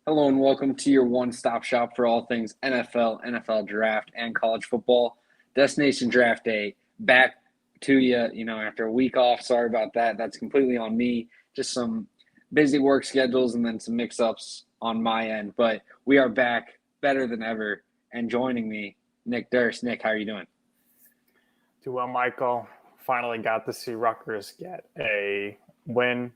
Hello and welcome to your one-stop shop for all things NFL, NFL draft, and college football. Destination Draft Day back to you, after a week off. Sorry about that. That's completely on me. Just some busy work schedules and then some mix-ups on my end. But we are back better than ever. And joining me, Nick Durst. Nick, how are you doing? Do well, Michael. Finally got to see Rutgers get a win,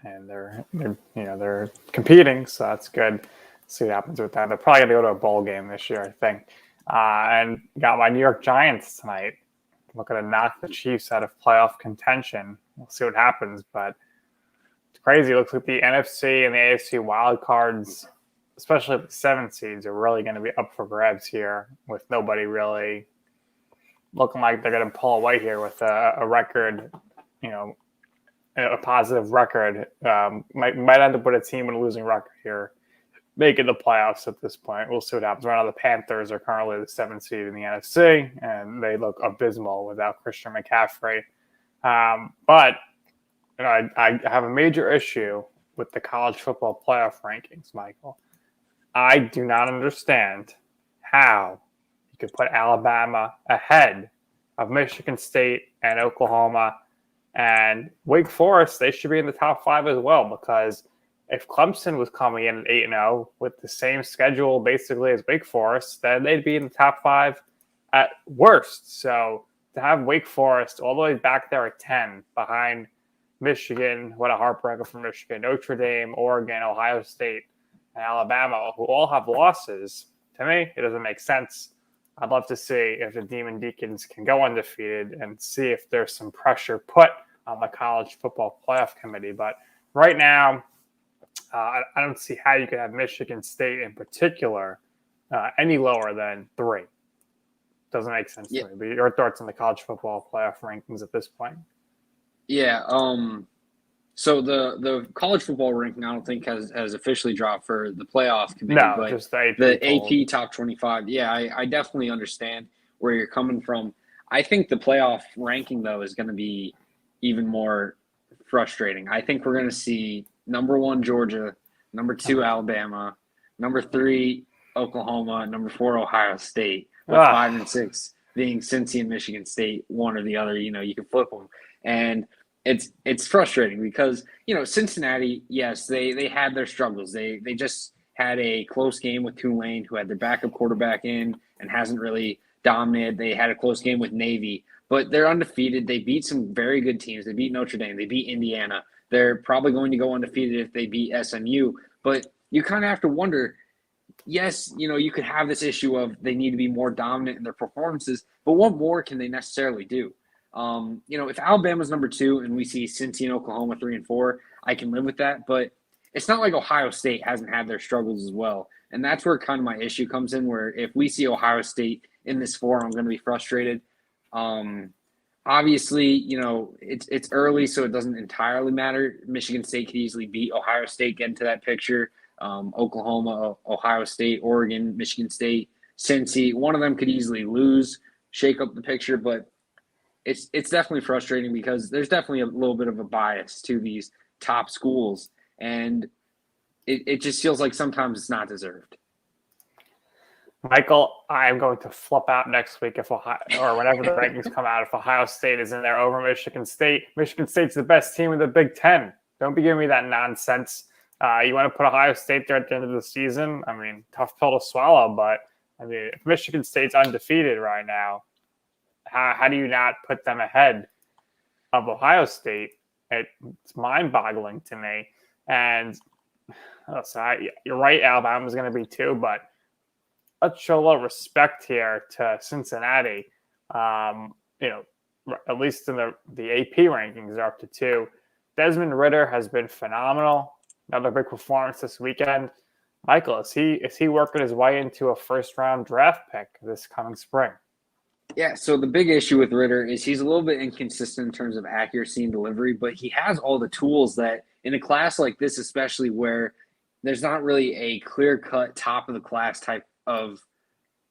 and they're competing, so that's good. See what happens with that. They're probably gonna go to a bowl game this year, I think. And got my New York Giants tonight. Looking to knock the Chiefs out of playoff contention. We'll see what happens, but it's crazy. It looks like the NFC and the AFC wild cards, especially the 7 seeds, are really going to be up for grabs here, with nobody really looking like they're going to pull away here with a record, a positive record. Might end up with a team with a losing record here, making the playoffs at this point. We'll see what happens. Right now, the Panthers are currently the 7th seed in the NFC, and they look abysmal without Christian McCaffrey. But I have a major issue with the college football playoff rankings, Michael. I do not understand how you could put Alabama ahead of Michigan State and Oklahoma and Wake Forest. They should be in the top 5 as well, because if Clemson was coming in at 8-0 with the same schedule basically as Wake Forest, then they'd be in the top 5 at worst. So to have Wake Forest all the way back there at 10 behind Michigan, what a heartbreaker for Michigan, Notre Dame, Oregon, Ohio State, and Alabama, who all have losses, to me, it doesn't make sense. I'd love to see if the Demon Deacons can go undefeated and see if there's some pressure put on the college football playoff committee. But right now, I don't see how you could have Michigan State in particular any lower than 3. Doesn't make sense to me. But your thoughts on the college football playoff rankings at this point? Yeah. So the college football ranking, I don't think has officially dropped for the playoff committee. No, but just the AP top 25. Yeah, I definitely understand where you're coming from. I think the playoff ranking, though, is going to be even more frustrating. I think we're going to see number 1 Georgia, number 2 Alabama, number 3 Oklahoma, number 4 Ohio State, with 5 and 6 being Cincy and Michigan State, one or the other. You can flip them, and it's frustrating because Cincinnati, yes, they had their struggles. They just had a close game with Tulane, who had their backup quarterback in and hasn't really dominated. They had a close game with Navy, but they're undefeated. They beat some very good teams. They beat Notre Dame. They beat Indiana. They're probably going to go undefeated if they beat SMU. But you kind of have to wonder, yes, you could have this issue of they need to be more dominant in their performances, but what more can they necessarily do? If Alabama's number 2 and we see Cincy and Oklahoma 3 and 4, I can live with that. But it's not like Ohio State hasn't had their struggles as well. And that's where kind of my issue comes in, where if we see Ohio State in this 4, I'm going to be frustrated. Obviously, it's early, so it doesn't entirely matter. Michigan State could easily beat Ohio State, get into that picture. Oklahoma, Ohio State, Oregon, Michigan State, Cincy, one of them could easily lose, shake up the picture. But it's definitely frustrating because there's definitely a little bit of a bias to these top schools, and it just feels like sometimes it's not deserved. Michael, I am going to flip out next week if Ohio, or whenever the rankings come out, if Ohio State is in there over Michigan State. Michigan State's the best team in the Big Ten. Don't be giving me that nonsense. You want to put Ohio State there at the end of the season? I mean, tough pill to swallow, but I mean, if Michigan State's undefeated right now, how do you not put them ahead of Ohio State? It's mind-boggling to me. And you're right, Alabama's going to be 2, but let's show a little respect here to Cincinnati. At least in the AP rankings, they're up to 2. Desmond Ridder has been phenomenal. Another big performance this weekend. Michael, is he working his way into a first-round draft pick this coming spring? Yeah, so the big issue with Ridder is he's a little bit inconsistent in terms of accuracy and delivery, but he has all the tools that in a class like this, especially where there's not really a clear-cut top-of-the-class type of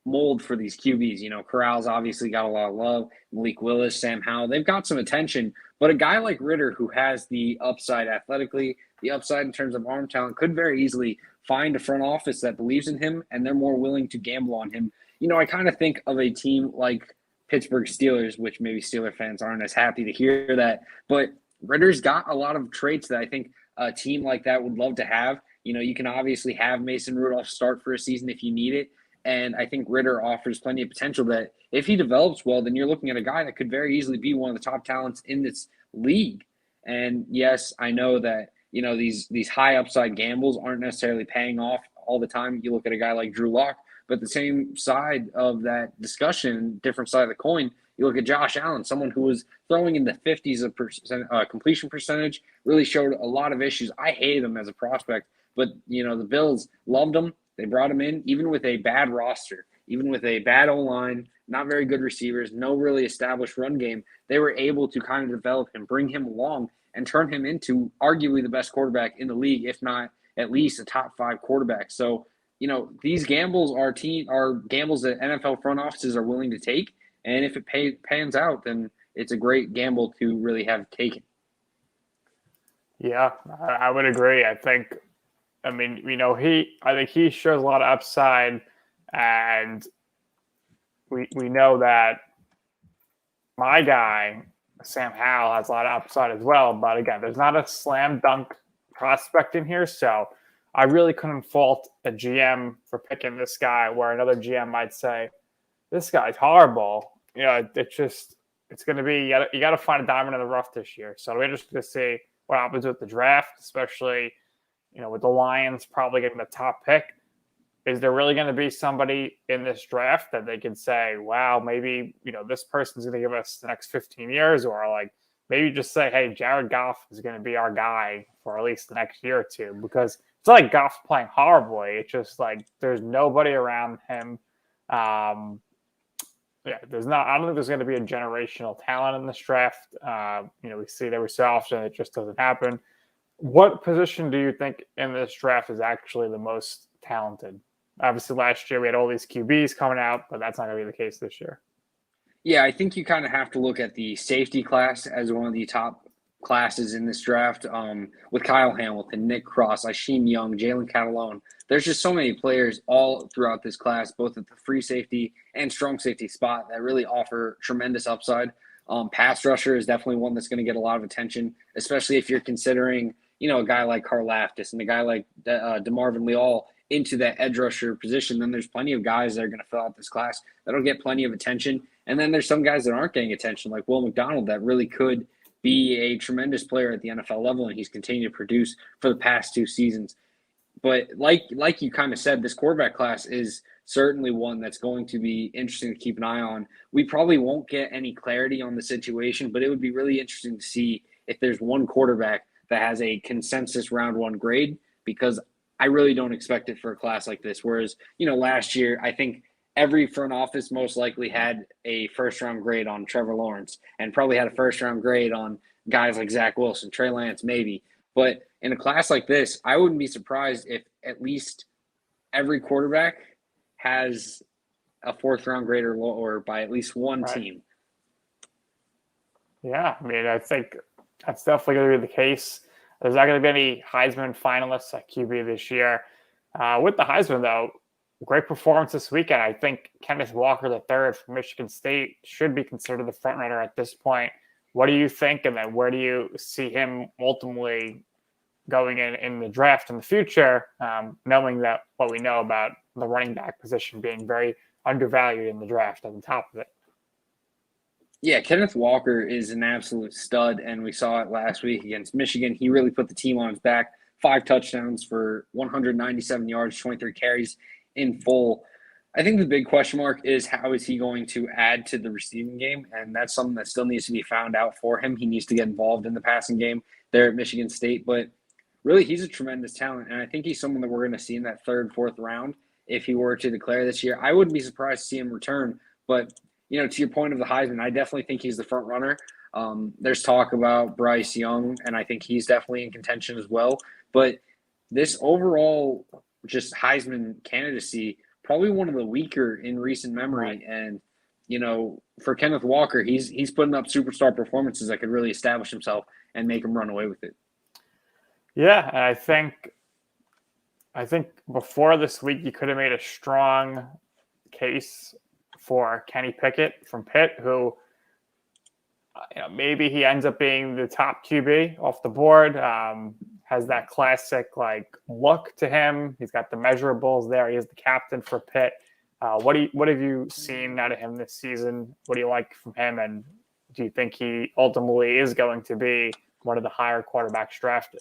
mold for these QBs. You know, Corral's obviously got a lot of love. Malik Willis, Sam Howell, they've got some attention. But a guy like Ritter, who has the upside athletically, the upside in terms of arm talent, could very easily find a front office that believes in him and they're more willing to gamble on him. You know, I kind of think of a team like Pittsburgh Steelers, which maybe Steeler fans aren't as happy to hear that, but Ritter's got a lot of traits that I think a team like that would love to have. You know, you can obviously have Mason Rudolph start for a season if you need it. And I think Ritter offers plenty of potential that if he develops well, then you're looking at a guy that could very easily be one of the top talents in this league. And yes, I know that, you know, these high upside gambles aren't necessarily paying off all the time. You look at a guy like Drew Lock, but the same side of that discussion, different side of the coin, you look at Josh Allen, someone who was throwing in the 50s of completion percentage, really showed a lot of issues. I hated him as a prospect, but, you know, the Bills loved him. They brought him in, even with a bad roster, even with a bad O-line, not very good receivers, no really established run game. They were able to kind of develop him, bring him along, and turn him into arguably the best quarterback in the league, if not at least a top 5 quarterback. So, you know, these gambles are gambles that NFL front offices are willing to take. And if it pans out, then it's a great gamble to really have taken. Yeah, I would agree. I think he shows a lot of upside, and we know that my guy, Sam Howell, has a lot of upside as well. But again, there's not a slam dunk prospect in here, so I really couldn't fault a GM for picking this guy, where another GM might say, this guy's horrible. You know, it's going to be, you got to find a diamond in the rough this year. So we're interested to see what happens with the draft, especially, you know, with the Lions probably getting the top pick. Is there really going to be somebody in this draft that they can say, wow, maybe, you know, this person's going to give us the next 15 years, or like maybe just say, hey, Jared Goff is going to be our guy for at least the next year or two, because it's not like Goff's playing horribly. It's just like there's nobody around him. I don't think there's going to be a generational talent in this draft. You know, we see it every so often. It just doesn't happen. What position do you think in this draft is actually the most talented? Obviously, last year we had all these QBs coming out, but that's not going to be the case this year. Yeah, I think you kind of have to look at the safety class as one of the top classes in this draft, with Kyle Hamilton, Nick Cross, Isheem Young, Jalen Catalone. There's just so many players all throughout this class, both at the free safety and strong safety spot, that really offer tremendous upside. Pass rusher is definitely one that's going to get a lot of attention, especially if you're considering, you know, a guy like Karlaftis and a guy like DeMarvin Leal into that edge rusher position. Then there's plenty of guys that are going to fill out this class that'll get plenty of attention. And then there's some guys that aren't getting attention, like Will McDonald, that really could be a tremendous player at the NFL level, and he's continued to produce for the past 2 seasons. But like you kind of said, this quarterback class is certainly one that's going to be interesting to keep an eye on. We probably won't get any clarity on the situation, but it would be really interesting to see if there's one quarterback that has a consensus round 1 grade, because I really don't expect it for a class like this. Whereas, you know, last year, I think every front office most likely had a first-round grade on Trevor Lawrence, and probably had a first-round grade on guys like Zach Wilson, Trey Lance, maybe. But in a class like this, I wouldn't be surprised if at least every quarterback has a 4th-round grade or lower by at least one team. Yeah, I mean, I think that's definitely going to be the case. There's not going to be any Heisman finalists at QB this year. With the Heisman, though, great performance this weekend. I think Kenneth Walker III from Michigan State should be considered the front runner at this point. What do you think? And then where do you see him ultimately going in the draft in the future, knowing that what we know about the running back position being very undervalued in the draft at the top of it? Yeah, Kenneth Walker is an absolute stud, and we saw it last week against Michigan. He really put the team on his back. 5 touchdowns for 197 yards, 23 carries in full. I think the big question mark is, how is he going to add to the receiving game? And that's something that still needs to be found out for him. He needs to get involved in the passing game there at Michigan State. But really, he's a tremendous talent, and I think he's someone that we're going to see in that 3rd, 4th round if he were to declare this year. I wouldn't be surprised to see him return. But, you know, to your point of the Heisman, I definitely think he's the front runner. There's talk about Bryce Young, and I think he's definitely in contention as well. But this overall just Heisman candidacy probably one of the weaker in recent memory. Right. And, for Kenneth Walker, he's putting up superstar performances that could really establish himself and make him run away with it. Yeah, and I think before this week you could have made a strong case for Kenny Pickett from Pitt, who maybe he ends up being the top QB off the board. Has that classic look to him. He's got the measurables there. He is the captain for Pitt. What have you seen out of him this season? What do you like from him? And do you think he ultimately is going to be one of the higher quarterbacks drafted?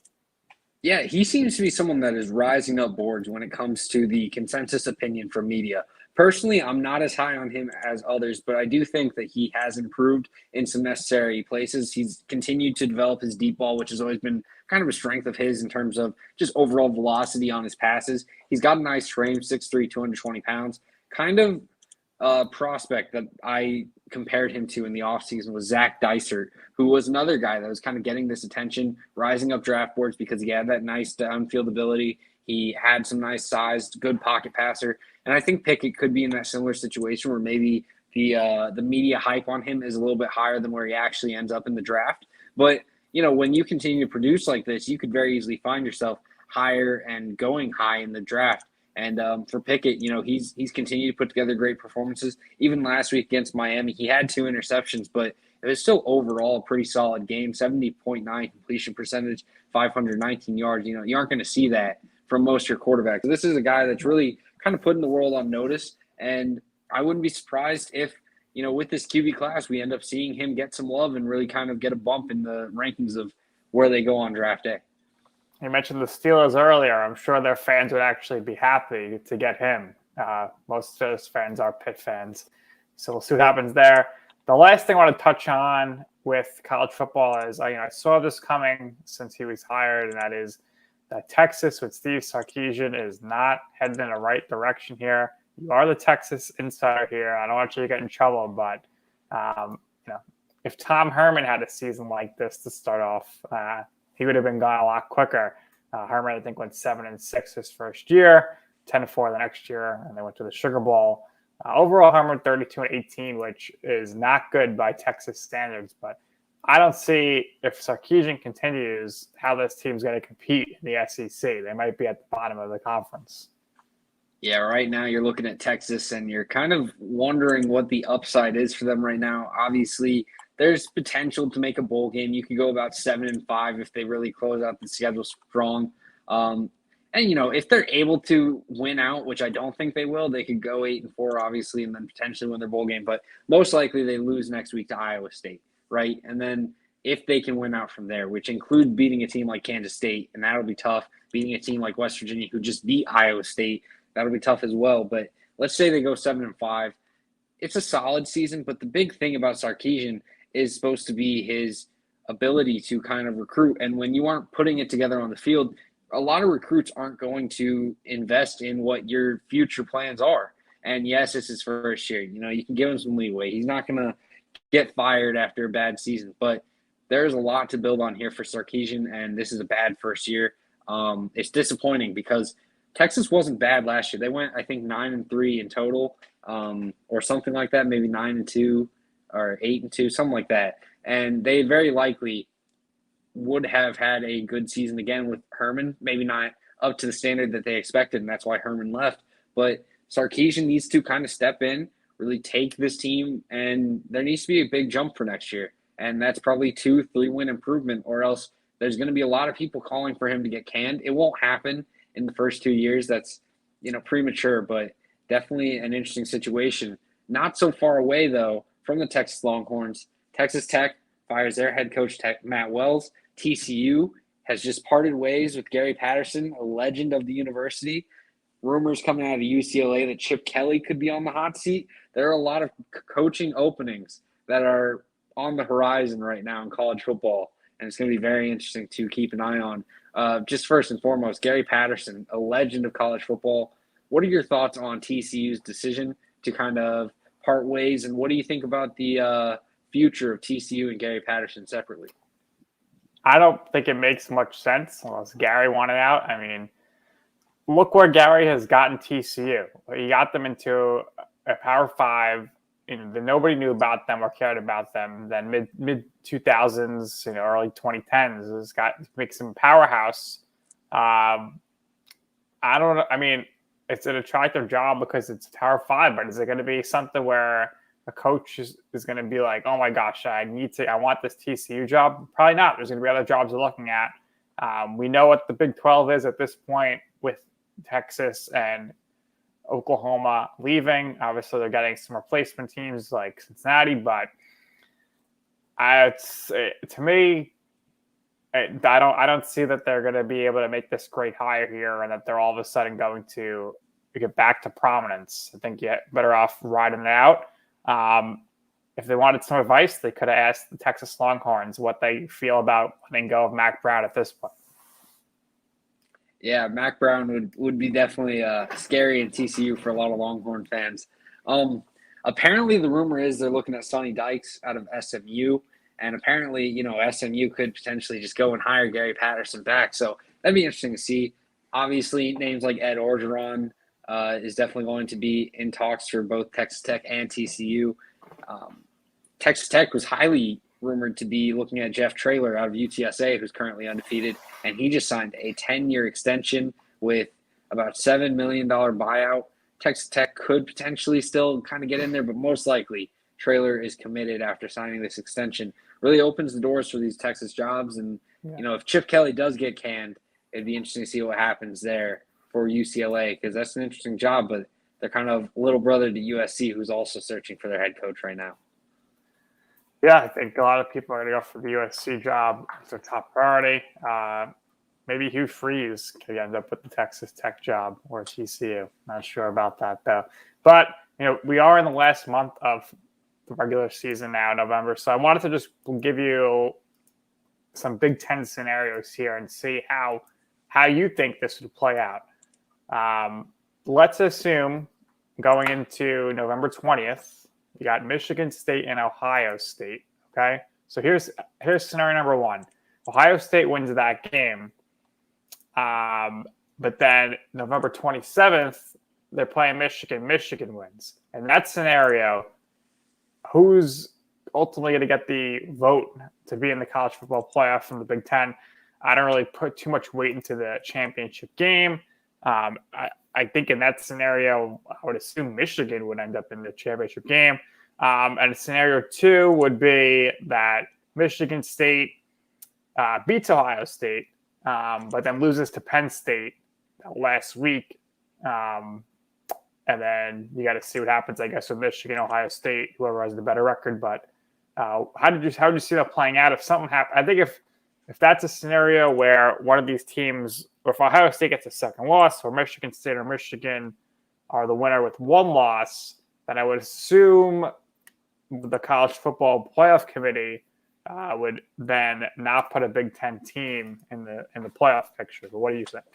Yeah, he seems to be someone that is rising up boards when it comes to the consensus opinion from media. Personally, I'm not as high on him as others, but I do think that he has improved in some necessary places. He's continued to develop his deep ball, which has always been kind of a strength of his in terms of just overall velocity on his passes. He's got a nice frame, 6'3", 220 pounds. Kind of prospect that I compared him to in the offseason was Zach Dysert, who was another guy that was kind of getting this attention, rising up draft boards because he had that nice downfield ability. He had some nice size, good pocket passer. And I think Pickett could be in that similar situation where maybe the media hype on him is a little bit higher than where he actually ends up in the draft. But, when you continue to produce like this, you could very easily find yourself higher and going high in the draft. And for Pickett, he's continued to put together great performances. Even last week against Miami, he had 2 interceptions, but it was still overall a pretty solid game. 70.9 completion percentage, 519 yards. You aren't going to see that from most of your quarterbacks. This is a guy that's really kind of putting the world on notice. And I wouldn't be surprised if, with this QB class, we end up seeing him get some love and really kind of get a bump in the rankings of where they go on draft day. You mentioned the Steelers earlier. I'm sure their fans would actually be happy to get him. Most of those fans are Pitt fans. So we'll see what happens there. The last thing I want to touch on with college football is I saw this coming since he was hired, and that is that Texas with Steve Sarkisian is not heading in the right direction here. You are the Texas insider here. I don't want you to get in trouble, but if Tom Herman had a season like this to start off, he would have been gone a lot quicker. Herman, I think, went 7-6 his first year, 10-4 the next year, and they went to the Sugar Bowl. Overall, Herman 32-18, which is not good by Texas standards. But I don't see, if Sarkisian continues, how this team's going to compete in the SEC. They might be at the bottom of the conference. Yeah, right now you're looking at Texas and you're kind of wondering what the upside is for them right now. Obviously, there's potential to make a bowl game. You could go about 7-5 if they really close out the schedule strong. If they're able to win out, which I don't think they will, they could go 8-4, obviously, and then potentially win their bowl game. But most likely they lose next week to Iowa State, right? And then if they can win out from there, which includes beating a team like Kansas State, and that'll be tough, beating a team like West Virginia who just beat Iowa State, that'll be tough as well. But let's say they go 7-5. It's a solid season, but the big thing about Sarkisian is supposed to be his ability to kind of recruit. And when you aren't putting it together on the field, a lot of recruits aren't going to invest in what your future plans are. And yes, it's his first year. You can give him some leeway. He's not going to get fired after a bad season, but there's a lot to build on here for Sarkisian, and this is a bad first year. It's disappointing because Texas wasn't bad last year. They went, I think, 9-3 in total, or something like that, maybe 9-2 or 8-2, something like that. And they very likely would have had a good season again with Herman, maybe not up to the standard that they expected, and that's why Herman left. But Sarkisian needs to kind of step in, really take this team, and there needs to be a big jump for next year. And that's probably 2-3 win improvement, or else there's going to be a lot of people calling for him to get canned. It won't happen in the first 2 years. That's, premature, but definitely an interesting situation. Not so far away, though, from the Texas Longhorns. Texas Tech fires their head coach, Matt Wells. TCU has just parted ways with Gary Patterson, a legend of the university. Rumors coming out of UCLA that Chip Kelly could be on the hot seat. There are a lot of coaching openings that are on the horizon right now in college football, and it's going to be very interesting to keep an eye on. Just first and foremost, Gary Patterson, a legend of college football. What are your thoughts on TCU's decision to kind of part ways, and what do you think about the future of TCU and Gary Patterson separately? I don't think it makes much sense unless Gary wanted out. I mean, look where Gary has gotten TCU. He got them into a Power 5. Nobody knew about them or cared about them. Then mid 2000s, early 2010s, has got makes them powerhouse. I don't know. I mean, it's an attractive job because it's Power 5, but is it going to be something where a coach is going to be like, oh my gosh, I want this TCU job? Probably not. There's going to be other jobs we're looking at. We know what the Big 12 is at this point with Texas and Oklahoma leaving. Obviously, they're getting some replacement teams like Cincinnati, but to me, I don't see that they're going to be able to make this great hire here, and that they're all of a sudden going to get back to prominence. I think you're better off riding it out. If they wanted some advice, they could have asked the Texas Longhorns what they feel about letting go of Mac Brown at this point. Yeah, Mac Brown would be definitely scary in TCU for a lot of Longhorn fans. Apparently, the rumor is they're looking at Sonny Dykes out of SMU, and apparently, SMU could potentially just go and hire Gary Patterson back. So that'd be interesting to see. Obviously, names like Ed Orgeron is definitely going to be in talks for both Texas Tech and TCU. Texas Tech was highly rumored to be looking at Jeff Traylor out of UTSA, who's currently undefeated, and he just signed a 10-year extension with about $7 million buyout. Texas Tech could potentially still kind of get in there, but most likely Traylor is committed after signing this extension. Really opens the doors for these Texas jobs, and if Chip Kelly does get canned, it'd be interesting to see what happens there for UCLA, because that's an interesting job, but they're kind of little brother to USC, who's also searching for their head coach right now. Yeah, I think a lot of people are going to go for the USC job. It's their top priority. Maybe Hugh Freeze could end up with the Texas Tech job or TCU. Not sure about that, though. But, we are in the last month of the regular season now, November. So I wanted to just give you some Big Ten scenarios here and see how you think this would play out. Let's assume going into November 20th, you got Michigan State and Ohio State, okay? So here's scenario number one. Ohio State wins that game, but then November 27th, they're playing Michigan. Michigan wins. In that scenario, who's ultimately going to get the vote to be in the college football playoff from the Big Ten? I don't really put too much weight into the championship game. I think in that scenario, I would assume Michigan would end up in the championship game. And scenario two would be that Michigan State beats Ohio State, but then loses to Penn State last week. And then you got to see what happens, I guess, with Michigan, Ohio State, whoever has the better record. But how did you see that playing out? If something happened, I think if that's a scenario where one of these teams, or if Ohio State gets a second loss, or Michigan State or Michigan are the winner with one loss, then I would assume the College Football Playoff Committee would then not put a Big Ten team in the playoff picture. But what do you think?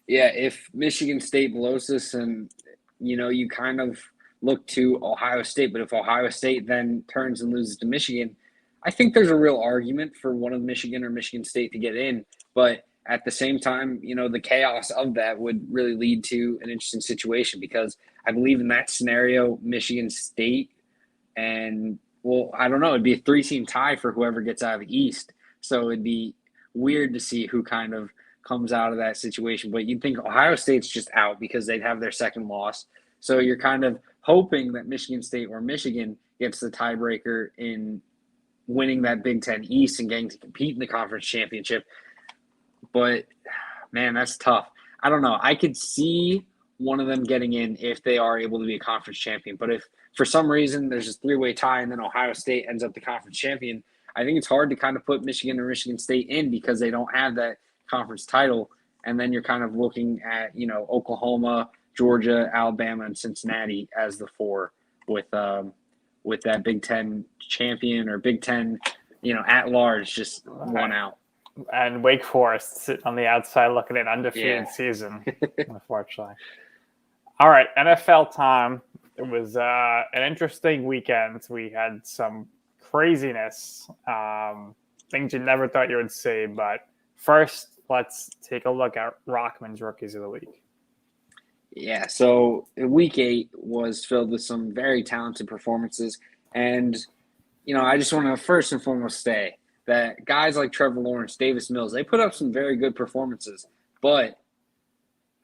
Yeah, if Michigan State blows this, and you kind of look to Ohio State, but if Ohio State then turns and loses to Michigan, I think there's a real argument for one of Michigan or Michigan State to get in. But at the same time, the chaos of that would really lead to an interesting situation, because I believe in that scenario, Michigan State and, I don't know, it'd be a 3-team tie for whoever gets out of the East. So it'd be weird to see who kind of comes out of that situation. But you'd think Ohio State's just out because they'd have their second loss. So you're kind of hoping that Michigan State or Michigan gets the tiebreaker in winning that Big Ten East and getting to compete in the conference championship. But, man, that's tough. I don't know. I could see one of them getting in if they are able to be a conference champion. But if for some reason there's a 3-way tie and then Ohio State ends up the conference champion, I think it's hard to kind of put Michigan or Michigan State in because they don't have that conference title. And then you're kind of looking at, Oklahoma, Georgia, Alabama, and Cincinnati as the 4 with that Big Ten champion or Big Ten, at large, just one out. And Wake Forest sitting on the outside looking at undefeated season, unfortunately. All right, NFL time. It was an interesting weekend. We had some craziness, things you never thought you would see. But first, let's take a look at Rochman's Rookies of the Week. Yeah, so week 8 was filled with some very talented performances. And, I just want to first and foremost say that guys like Trevor Lawrence, Davis Mills, they put up some very good performances. But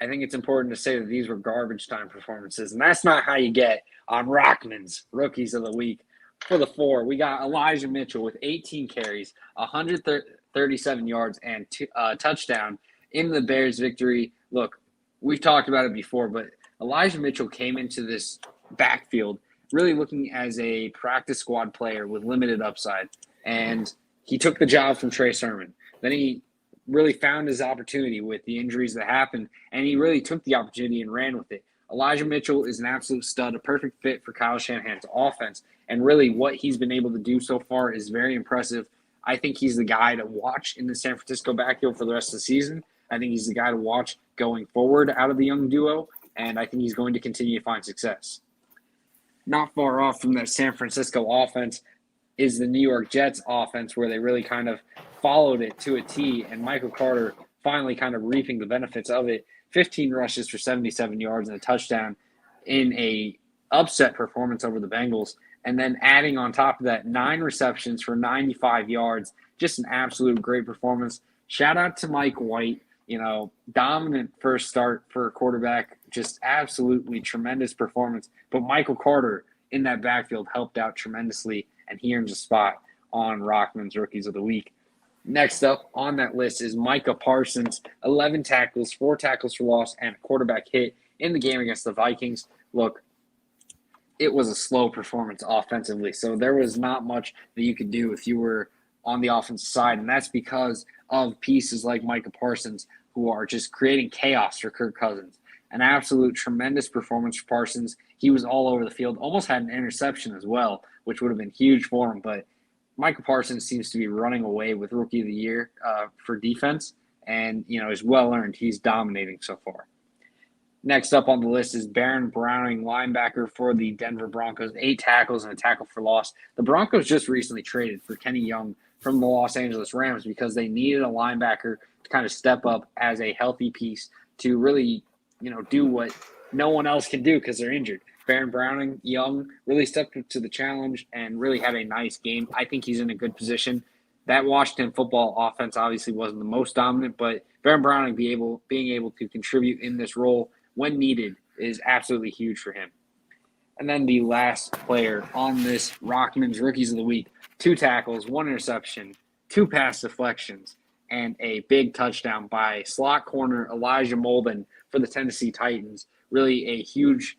I think it's important to say that these were garbage time performances. And that's not how you get on Rochman's Rookies of the Week. For the 4, we got Elijah Mitchell with 18 carries, 137 yards, and a touchdown in the Bears' victory. Look, we've talked about it before, but Elijah Mitchell came into this backfield really looking as a practice squad player with limited upside. And he took the job from Trey Sermon. Then he really found his opportunity with the injuries that happened, and he really took the opportunity and ran with it. Elijah Mitchell is an absolute stud, a perfect fit for Kyle Shanahan's offense, and really what he's been able to do so far is very impressive. I think he's the guy to watch in the San Francisco backfield for the rest of the season. I think he's the guy to watch going forward out of the young duo, and I think he's going to continue to find success. Not far off from that San Francisco offense is the New York Jets offense, where they really kind of followed it to a T, and Michael Carter finally kind of reaping the benefits of it. 15 rushes for 77 yards and a touchdown in a upset performance over the Bengals. And then adding on top of that, 9 receptions for 95 yards. Just an absolute great performance. Shout out to Mike White. Dominant first start for a quarterback. Just absolutely tremendous performance. But Michael Carter in that backfield helped out tremendously, and he earns a spot on Rochman's Rookies of the Week. Next up on that list is Micah Parsons, 11 tackles, 4 tackles for loss, and a quarterback hit in the game against the Vikings. Look, it was a slow performance offensively, so there was not much that you could do if you were on the offensive side, and that's because of pieces like Micah Parsons who are just creating chaos for Kirk Cousins. An absolute tremendous performance for Parsons. He was all over the field, almost had an interception as well, which would have been huge for him, but Micah Parsons seems to be running away with Rookie of the Year for defense, and is well earned. He's dominating so far. Next up on the list is Baron Browning, linebacker for the Denver Broncos, 8 tackles and a tackle for loss. The Broncos just recently traded for Kenny Young from the Los Angeles Rams because they needed a linebacker to kind of step up as a healthy piece to really, do what no one else can do because they're injured. Baron Browning, young, really stepped up to the challenge and really had a nice game. I think he's in a good position. That Washington football offense obviously wasn't the most dominant, but Baron Browning being able to contribute in this role when needed is absolutely huge for him. And then the last player on this Rochman's Rookies of the Week, 2 tackles, 1 interception, 2 pass deflections, and a big touchdown by slot corner Elijah Molden for the Tennessee Titans. Really a huge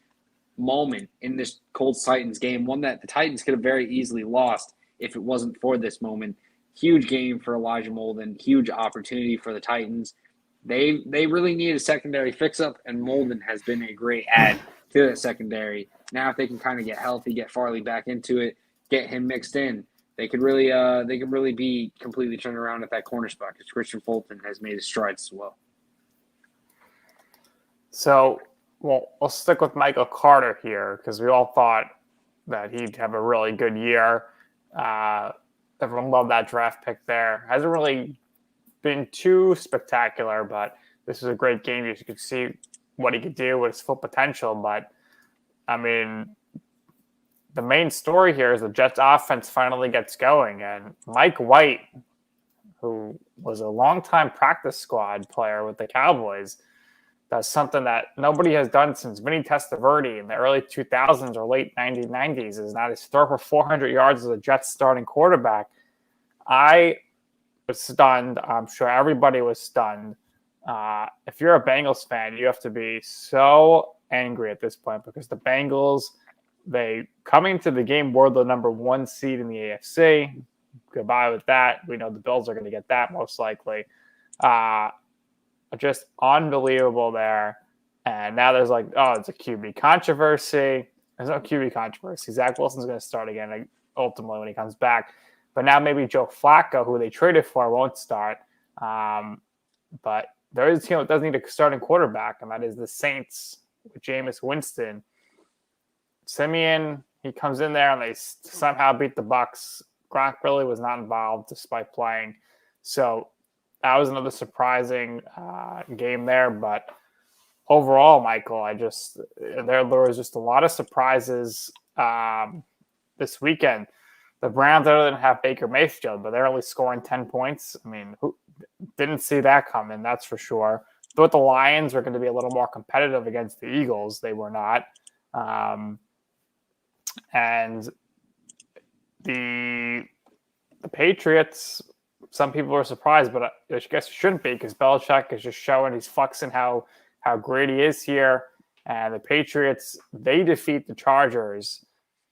moment in this Colts Titans game, one that the Titans could have very easily lost if it wasn't for this moment. Huge game for Elijah Molden, huge opportunity for the Titans. They really need a secondary fix-up, and Molden has been a great add to that secondary. Now if they can kind of get healthy, get Farley back into it, get him mixed in, they could really be completely turned around at that corner spot because Christian Fulton has made his strides as well. So we'll stick with Michael Carter here because we all thought that he'd have a really good year. Everyone loved that draft pick there. Hasn't really been too spectacular, but this is a great game. You could see what he could do with his full potential. But, the main story here is the Jets offense finally gets going. And Mike White, who was a longtime practice squad player with the Cowboys, does something that nobody has done since Vinny Testaverde in the early 2000s or late 1990s. Is not his throw for 400 yards as a Jets starting quarterback. I was stunned. I'm sure everybody was stunned. If you're a Bengals fan, you have to be so angry at this point because the Bengals, they coming to the game were the number 1 seed in the AFC. Goodbye with that. We know the Bills are going to get that most likely. Just unbelievable there. And now there's it's a QB controversy. There's no QB controversy. Zach Wilson's going to start again ultimately when he comes back. But now maybe Joe Flacco, who they traded for, won't start. But there is a team that does need a starting quarterback, and that is the Saints with Jameis Winston. Simeon, he comes in there, and they somehow beat the Bucs. Gronk really was not involved despite playing. So that was another surprising game there. But overall, Michael, there was just a lot of surprises this weekend. The Browns, other than have Baker Mayfield, but they're only scoring 10 points. I mean, who didn't see that coming? That's for sure. Thought the Lions were going to be a little more competitive against the Eagles. They were not. And the Patriots, some people are surprised, but I guess it shouldn't be because Belichick is just showing, he's flexing how great he is here. And the Patriots, they defeat the Chargers.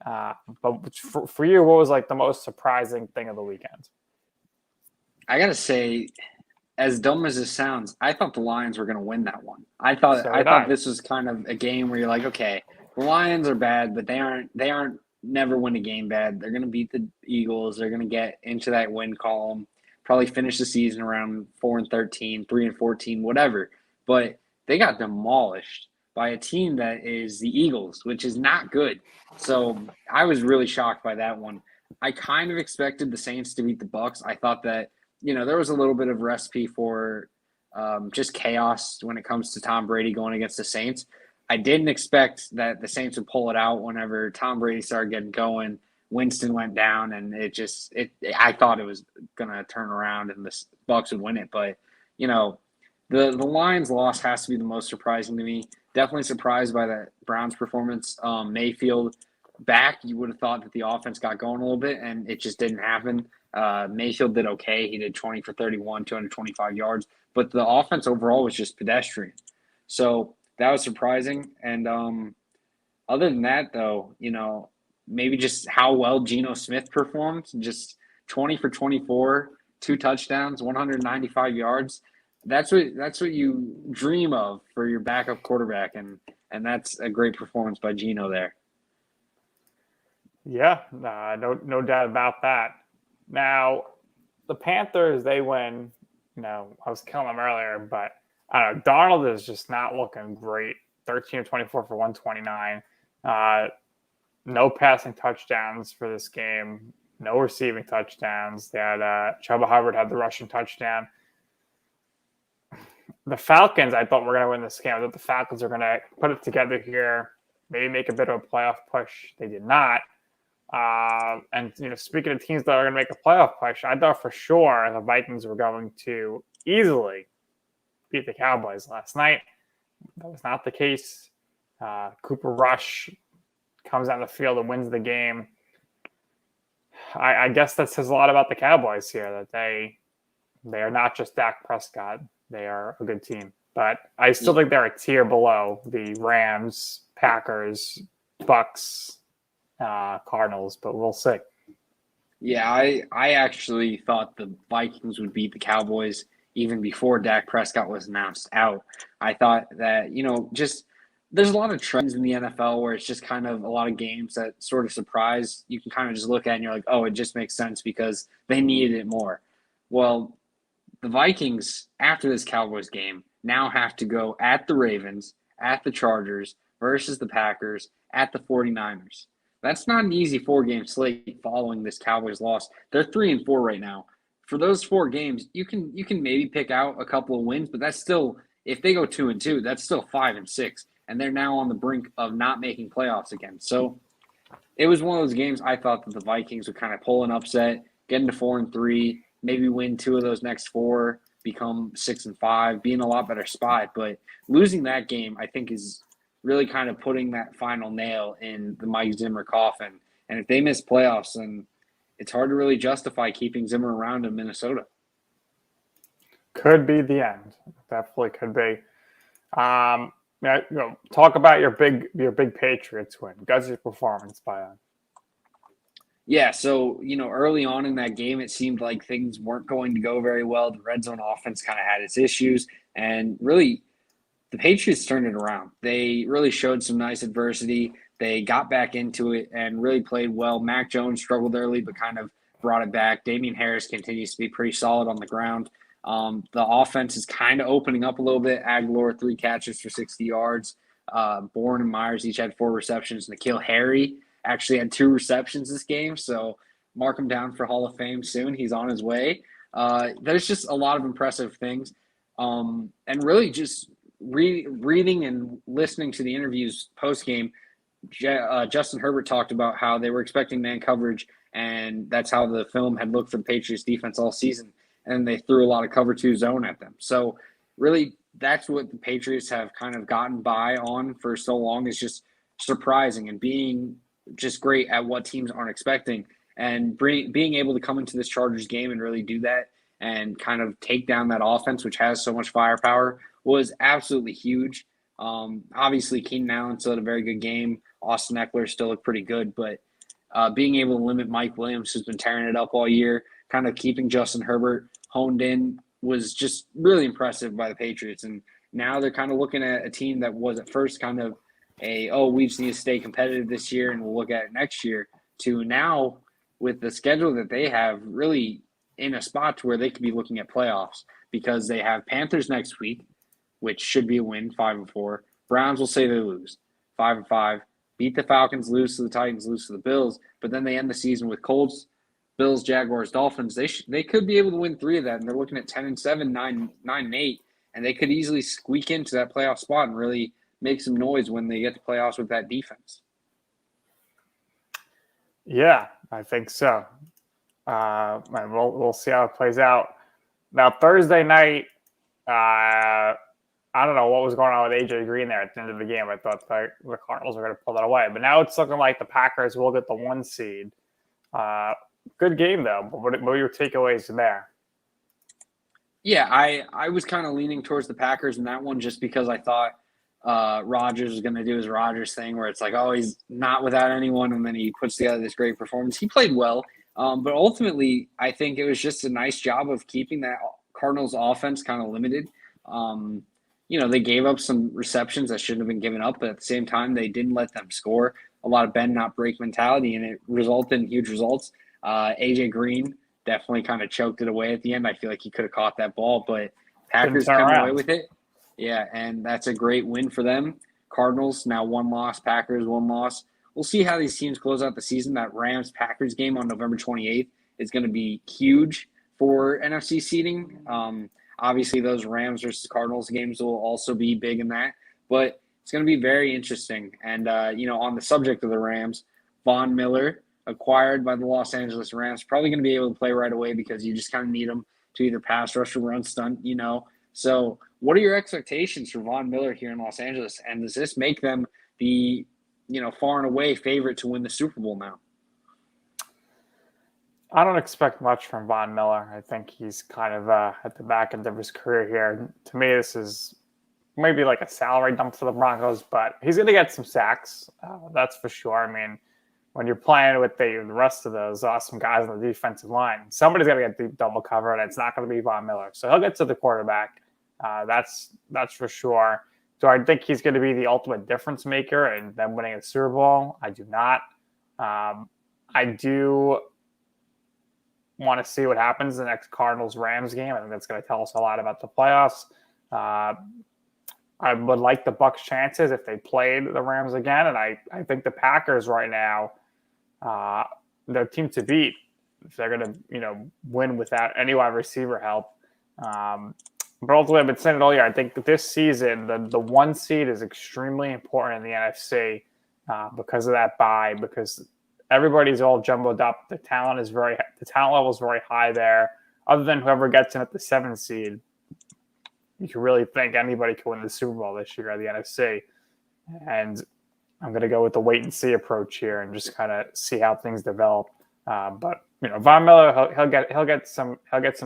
But for you, what was like the most surprising thing of the weekend? I gotta say, as dumb as this sounds, I thought the Lions were going to win that one. I thought this was kind of a game where you're like, okay, the Lions are bad, but they aren't never win a game bad. They're going to beat the Eagles. They're going to get into that win column, probably finish the season around 4-13, 3-14, whatever. But they got demolished by a team that is the Eagles, which is not good. So I was really shocked by that one. I kind of expected the Saints to beat the Bucks. I thought that there was a little bit of recipe for just chaos when it comes to Tom Brady going against the Saints. I didn't expect that the Saints would pull it out whenever Tom Brady started getting going. Winston went down, and I thought it was going to turn around and the Bucks would win it. But, the Lions loss has to be the most surprising to me. Definitely surprised by the Browns performance. Mayfield back, you would have thought that the offense got going a little bit, and it just didn't happen. Mayfield did okay. He did 20 for 31, 225 yards. But the offense overall was just pedestrian. So that was surprising. And other than that, though, maybe just how well Geno Smith performed. Just 20 for 24, 2 touchdowns, 195 yards. That's what you dream of for your backup quarterback, and that's a great performance by Geno there. Yeah, no doubt about that. Now, the Panthers, they win. I was killing them earlier, but I don't know. Darnold is just not looking great. 13 of 24 for 129. No passing touchdowns for this game. No receiving touchdowns. They had Chuba Hubbard had the rushing touchdown. The Falcons, I thought were going to win this game. I thought the Falcons are going to put it together here, maybe make a bit of a playoff push. They did not. And speaking of teams that are going to make a playoff push, I thought for sure the Vikings were going to easily beat the Cowboys last night. That was not the case. Cooper Rush comes on the field and wins the game. I guess that says a lot about the Cowboys here, that they are not just Dak Prescott. They are a good team. But I still think they're a tier below the Rams, Packers, Bucks, Cardinals, but we'll see. Yeah, I actually thought the Vikings would beat the Cowboys even before Dak Prescott was announced out. I thought that, just there's a lot of trends in the NFL where it's just kind of a lot of games that sort of surprise. You can kind of just look at it and you're like, oh, it just makes sense because they needed it more. Well, the Vikings, after this Cowboys game, now have to go at the Ravens, at the Chargers, versus the Packers, at the 49ers. That's not an easy 4-game slate following this Cowboys loss. They're 3-4 right now. For those 4 games, you can maybe pick out a couple of wins, but that's still, if they go 2-2, that's still 5-6, and they're now on the brink of not making playoffs again. So it was one of those games I thought that the Vikings would kind of pull an upset, get into 4-3, maybe win 2 of those next 4, become 6-5, be in a lot better spot. But losing that game, I think, is really kind of putting that final nail in the Mike Zimmer coffin. And if they miss playoffs, then it's hard to really justify keeping Zimmer around in Minnesota. Could be the end. Definitely could be. Talk about your big Patriots win. Guts' performance by them. Yeah, so, early on in that game, it seemed like things weren't going to go very well. The red zone offense kind of had its issues, and really the Patriots turned it around. They really showed some nice adversity. They got back into it and really played well. Mac Jones struggled early, but kind of brought it back. Damian Harris continues to be pretty solid on the ground. The offense is kind of opening up a little bit. Aguilar, 3 catches for 60 yards. Bourne and Myers each had 4 receptions. N'Keal Harry actually had 2 receptions this game. So mark him down for Hall of Fame soon. He's on his way. There's just a lot of impressive things. And really just reading and listening to the interviews post game, Justin Herbert talked about how they were expecting man coverage, and that's how the film had looked for the Patriots defense all season. And they threw a lot of cover 2 zone at them. So really, that's what the Patriots have kind of gotten by on for so long, is just surprising and being just great at what teams aren't expecting. And being able to come into this Chargers game and really do that and kind of take down that offense, which has so much firepower, was absolutely huge. Obviously, Keenan Allen still had a very good game. Austin Eckler still looked pretty good, but being able to limit Mike Williams, who's been tearing it up all year, kind of keeping Justin Herbert honed in, was just really impressive by the Patriots. And now they're kind of looking at a team that was at first kind of we just need to stay competitive this year and we'll look at it next year, to now with the schedule that they have, really in a spot to where they could be looking at playoffs, because they have Panthers next week, which should be a win, 5-4. Browns will say they lose, 5-5. Beat the Falcons, lose to the Titans, lose to the Bills, but then they end the season with Colts, Bills, Jaguars, Dolphins. They could be able to win 3 of that, and they're looking at 10-7, 9-8, and they could easily squeak into that playoff spot and really make some noise when they get to playoffs with that defense. Yeah, I think so. And we'll see how it plays out. Now, Thursday night, I don't know what was going on with AJ Green there at the end of the game. I thought the Cardinals were going to pull that away. But now it's looking like the Packers will get the 1 seed. Good game, though. What are your takeaways there? Yeah, I was kind of leaning towards the Packers in that one, just because I thought Rodgers was going to do his Rodgers thing, where it's like, oh, he's not without anyone, and then he puts together this great performance. He played well, but ultimately, I think it was just a nice job of keeping that Cardinals offense kind of limited. They gave up some receptions that shouldn't have been given up, but at the same time, they didn't let them score. A lot of bend not break mentality, and it resulted in huge results. AJ Green definitely kind of choked it away at the end. I feel like he could have caught that ball, but Packers come away with it. Yeah, and that's a great win for them. Cardinals now 1 loss, Packers 1 loss. We'll see how these teams close out the season. That Rams-Packers game on November 28th is going to be huge for NFC seeding. Obviously, those Rams versus Cardinals games will also be big in that, but it's going to be very interesting. And, on the subject of the Rams, Von Miller, acquired by the Los Angeles Rams, probably going to be able to play right away, because you just kind of need him to either pass rush or run stunt, So what are your expectations for Von Miller here in Los Angeles? And does this make them the, far and away favorite to win the Super Bowl now? I don't expect much from Von Miller. I think he's kind of at the back end of his career here. To me, this is maybe like a salary dump for the Broncos, but he's going to get some sacks. That's for sure. I mean, when you're playing with the rest of those awesome guys on the defensive line, somebody's got to get deep double cover, and it's not going to be Von Miller. So he'll get to the quarterback. That's for sure. Do I think he's going to be the ultimate difference maker and them winning a Super Bowl? I do not. I do want to see what happens in the next Cardinals-Rams game. I think that's going to tell us a lot about the playoffs. I would like the Bucs' chances if they played the Rams again, and I think the Packers right now, their team to beat if they're going to win without any wide receiver help. But ultimately, I've been saying it all year. I think that this season, the 1 seed is extremely important in the NFC because of that bye, because everybody's all jumbled up. The talent level is very high there. Other than whoever gets in at the 7 seed, you can really think anybody can win the Super Bowl this year at the NFC. And I'm going to go with the wait and see approach here and just kind of see how things develop. But Von Miller, he'll get some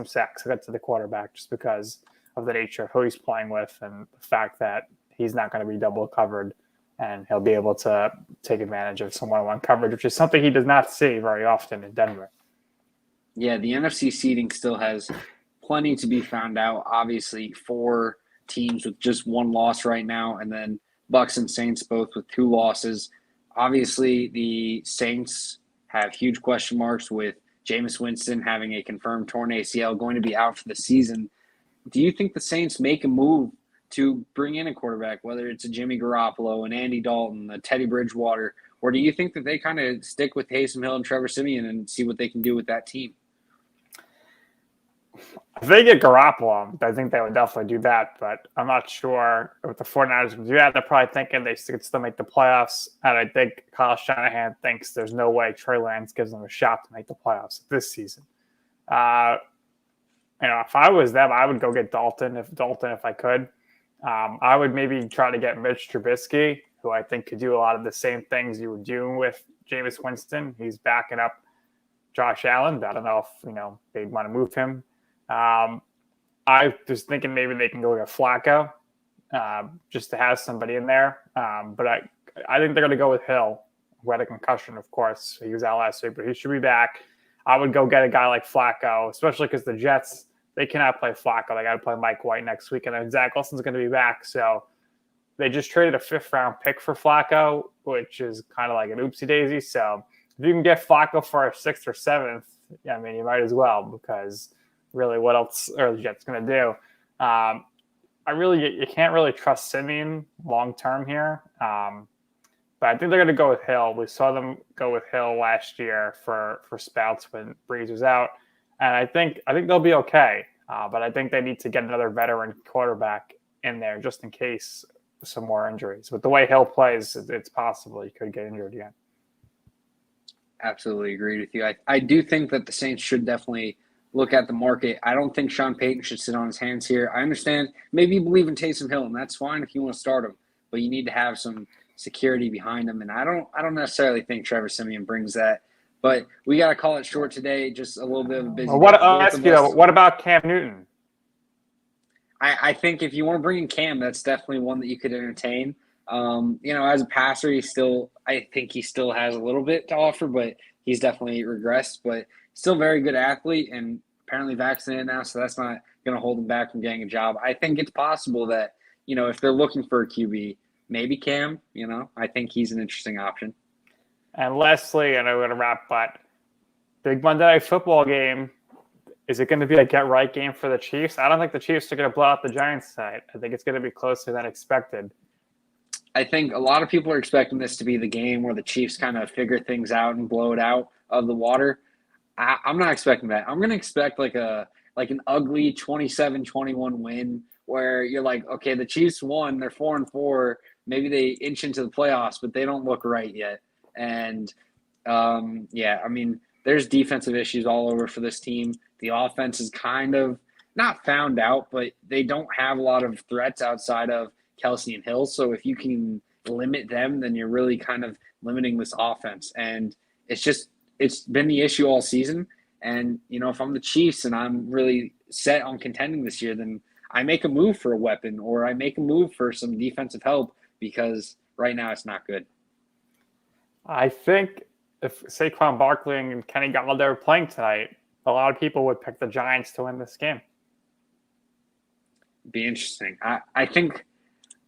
sacks. He'll get to the quarterback just because of the nature of who he's playing with and the fact that he's not going to be double covered, and he'll be able to take advantage of some one-on-one coverage, which is something he does not see very often in Denver. Yeah, the NFC seeding still has plenty to be found out. Obviously, 4 teams with just 1 loss right now, and then Bucs and Saints both with 2 losses. Obviously, the Saints have huge question marks with Jameis Winston having a confirmed torn ACL, going to be out for the season. Do you think the Saints make a move to bring in a quarterback, whether it's a Jimmy Garoppolo, an Andy Dalton, a Teddy Bridgewater, Or do you think that they kind of stick with Taysom Hill and Trevor Siemian and see what they can do with that team? If they get Garoppolo, I think they would definitely do that, but I'm not sure if the 49ers would do that. They're probably thinking they could still make the playoffs, and I think Kyle Shanahan thinks there's no way Trey Lance gives them a shot to make the playoffs this season. If I was them, I would go get Dalton if I could. I would maybe try to get Mitch Trubisky, who I think could do a lot of the same things you were doing with Jameis Winston. He's backing up Josh Allen. I don't know if they'd want to move him. I was thinking maybe they can go get Flacco, just to have somebody in there. But I think they're going to go with Hill, who had a concussion, of course. He was out last week, but he should be back. I would go get a guy like Flacco, especially because the Jets, they cannot play Flacco. They got to play Mike White next week, and then Zach Wilson's going to be back. So they just traded a 5th-round pick for Flacco, which is kind of like an oopsie daisy. So if you can get Flacco for a 6th or 7th, I mean, you might as well, because really, what else are the Jets going to do? You can't really trust Simeon long term here. But I think they're going to go with Hill. We saw them go with Hill last year for Spouts when Breeze was out, and I think they'll be okay. But I think they need to get another veteran quarterback in there just in case some more injuries. With the way Hill plays, it's possible he could get injured again. Absolutely agreed with you. I do think that the Saints should definitely look at the market. I don't think Sean Payton should sit on his hands here. I understand maybe you believe in Taysom Hill, and that's fine if you want to start him, but you need to have some security behind him. And I don't necessarily think Trevor Siemian brings that. But we got to call it short today. Just a little bit of a busy. What about Cam Newton? I think if you want to bring in Cam, that's definitely one that you could entertain. As a passer, I think he still has a little bit to offer, but he's definitely regressed. But still very good athlete and apparently vaccinated now, so that's not going to hold him back from getting a job. I think it's possible that, if they're looking for a QB, maybe Cam, I think he's an interesting option. And lastly, and I'm going to wrap, but big Monday Night Football game, is it going to be a get-right game for the Chiefs? I don't think the Chiefs are going to blow out the Giants tonight. I think it's going to be closer than expected. I think a lot of people are expecting this to be the game where the Chiefs kind of figure things out and blow it out of the water. I'm not expecting that. I'm going to expect like an ugly 27-21 win where you're like, okay, the Chiefs won. They're 4-4. Maybe they inch into the playoffs, but they don't look right yet. And, there's defensive issues all over for this team. The offense is kind of not found out, but they don't have a lot of threats outside of Kelsey and Hill. So if you can limit them, then you're really kind of limiting this offense. And it's been the issue all season. And, if I'm the Chiefs and I'm really set on contending this year, then I make a move for a weapon or I make a move for some defensive help because right now it's not good. I think if Saquon Barkley and Kenny Golladay were playing tonight, a lot of people would pick the Giants to win this game. Be interesting. I think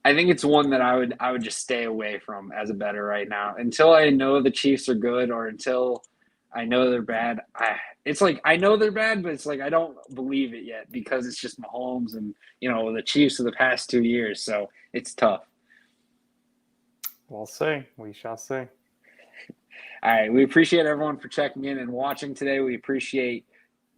it's one that I would just stay away from as a bettor right now until I know the Chiefs are good or until I know they're bad. It's like I know they're bad, but it's like I don't believe it yet because it's just Mahomes and the Chiefs of the past 2 years. So it's tough. We'll see. We shall see. All right. We appreciate everyone for checking in and watching today. We appreciate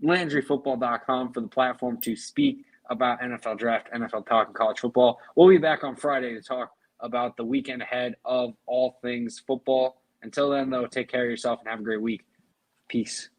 LandryFootball.com for the platform to speak about NFL draft, NFL talk, and college football. We'll be back on Friday to talk about the weekend ahead of all things football. Until then, though, take care of yourself and have a great week. Peace.